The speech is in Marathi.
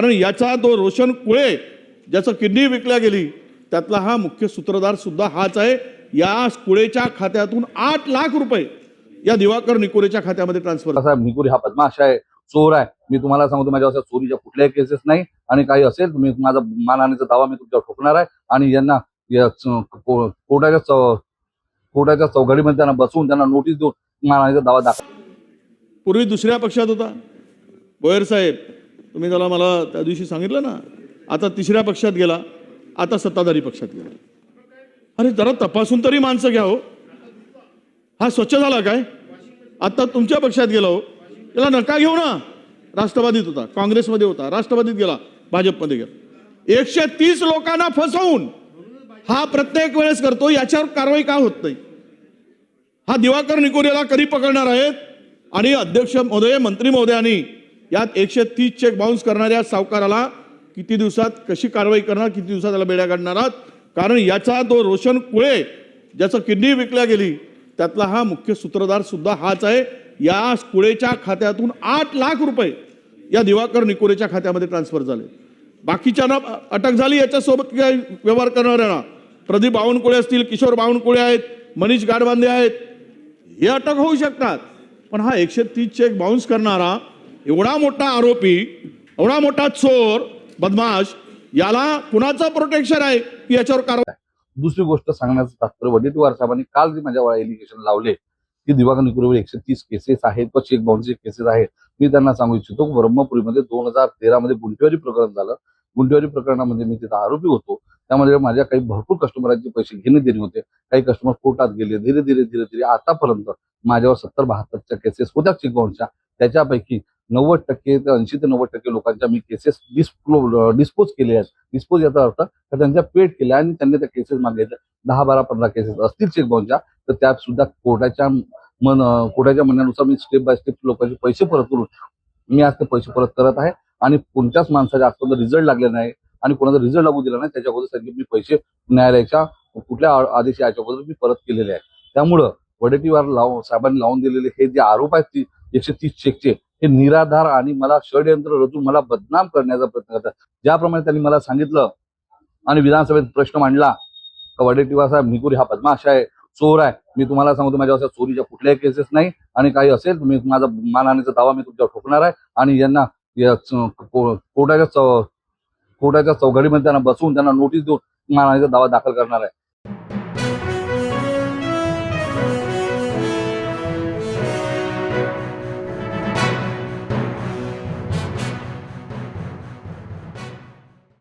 कारण याचा तो रोशन कुळे ज्याचं किडनी विकल्या गेली त्यातला हा मुख्य सूत्रधार सुद्धा हाच आहे। या कुळेच्या खात्यातून 8 लाख रुपये या दिवाकर निकोरेच्या खात्यामध्ये ट्रान्सफर। साहेब निकोरे हा बदमाश आहे, चोर आहे। मी तुम्हाला सांगतो माझ्यावर चोरीच्या कुठल्याही केसेस नाही आणि काही असेल तुम्ही माझा मानहानीचा दावा मी तुमच्यावर ठोकणार आहे आणि यांना कोर्टाच्या चौघडीमध्ये त्यांना बसवून त्यांना नोटीस देऊन मानहानीचा दावा दाखल। पूर्वी दुसऱ्या पक्षात होता बोयर साहेब, तुम्ही त्याला मला त्या दिवशी सांगितलं ना, आता तिसऱ्या पक्षात गेला, आता सत्ताधारी पक्षात गेला। अरे जरा तपासून तरी माणसं घ्या हो। हा स्वच्छ झाला काय? आता तुमच्या पक्षात गेला हो, त्याला नका घेऊ ना। राष्ट्रवादीत होता, काँग्रेसमध्ये होता, राष्ट्रवादीत गेला, भाजपमध्ये गेला। 130 लोकांना फसवून हा प्रत्येक वेळेस करतो, याच्यावर कारवाई का होत नाही? हा दिवाकर निकोरेला कधी पकडणार आहेत? आणि अध्यक्ष महोदय, मंत्री महोदयांनी यात 130 चेक बाउन्स करणाऱ्या सावकाराला किती दिवसात कशी कारवाई करणार, किती दिवसात त्याला बेड्या काढणार आहात? कारण याचा तो रोशन कुळे ज्याचं किडनी विकल्या गेली त्यातला हा मुख्य सूत्रधार सुद्धा हाच आहे। या कुळेच्या खात्यातून 8 लाख रुपये या दिवाकर निकोरेच्या खात्यामध्ये ट्रान्सफर झाले। बाकीच्यांना अटक झाली, याच्यासोबत काही व्यवहार करणाऱ्यांना प्रदीप बावनकुळे असतील, किशोर बावनकुळे आहेत, मनीष गाडबांधे आहेत, हे अटक होऊ शकतात। पण हा 130 चेक बाउन्स करणारा एवढा मोठा आरोपी, एवढा मोठा चोर बदमाश, याला कुणाचं प्रोटेक्शन आहे की याच्यावर कारवाई? दुसरी गोष्ट सांगण्याचं तात्पर्य वडेट्टीवार साहेबांनी काल जे माझ्यावर एलिगेशन लावले की दिवाकर निकोरेवर 130 केसेस आहेत व चेक बाउन्सचे केसेस आहेत, मी त्यांना सांगू इच्छितो ब्रह्मपुरीमध्ये 2013 मध्ये गुंठेवारी प्रकरण झालं। गुंठेवारी प्रकरणामध्ये मी तिथे आरोपी होतो। त्यामध्ये माझ्या काही भरपूर कस्टमरांचे पैसे घेणे देणे होते, काही कस्टमर कोर्टात गेले। धीरे धीरे आतापर्यंत माझ्यावर 70-72 केसेस होत्या चेक बाउन्सच्या। त्याच्यापैकी 90% ते 80 ते 90% लोकांच्या मी केसेस डिस्पोज केले आहेत। डिस्पोज याचा अर्थ त्यांच्या पेड केल्या आणि त्यांनी त्या केसेस मागितल्या। 10, 12, 15 केसेस असतील चेक बाउन्सच्या, तर त्यात सुद्धा कोर्टाच्या म्हणण्यानुसार मी स्टेप बाय स्टेप लोकांचे पैसे परत करून मी आज ते पैसे परत करत आहे। आणि कोणत्याच माणसाच्या आजपर्यंत रिझल्ट लागले नाही आणि कोणाचा रिझल्ट लागू दिला नाही त्याच्या अगोदर मी पैसे न्यायालयाच्या कुठल्या आदेश याच्या अगोदर मी परत केलेले आहे। त्यामुळं वडेट्टीवार साहेबांनी लावून दिलेले हे जे आरोप आहेत 130 चेकचे, हे निराधार आणि मला षडयंत्र रचून मला बदनाम करण्याचा प्रयत्न करतात। ज्याप्रमाणे त्यांनी मला सांगितलं आणि विधानसभेत प्रश्न मांडला का वडेट्टीवार साहेब निकोरे हा बदमाश आहे, चोर आहे। मी तुम्हाला सांगतो माझ्यावर चोरीच्या कुठल्याही केसेस नाही आणि काही असेल तुम्ही माझा मानहानीचा दावा मी तुमच्यावर ठोकणार आहे आणि यांना कोर्टाच्या चौघडीमध्ये त्यांना बसवून त्यांना नोटीस देऊन मानहानीचा दावा दाखल करणार आहे।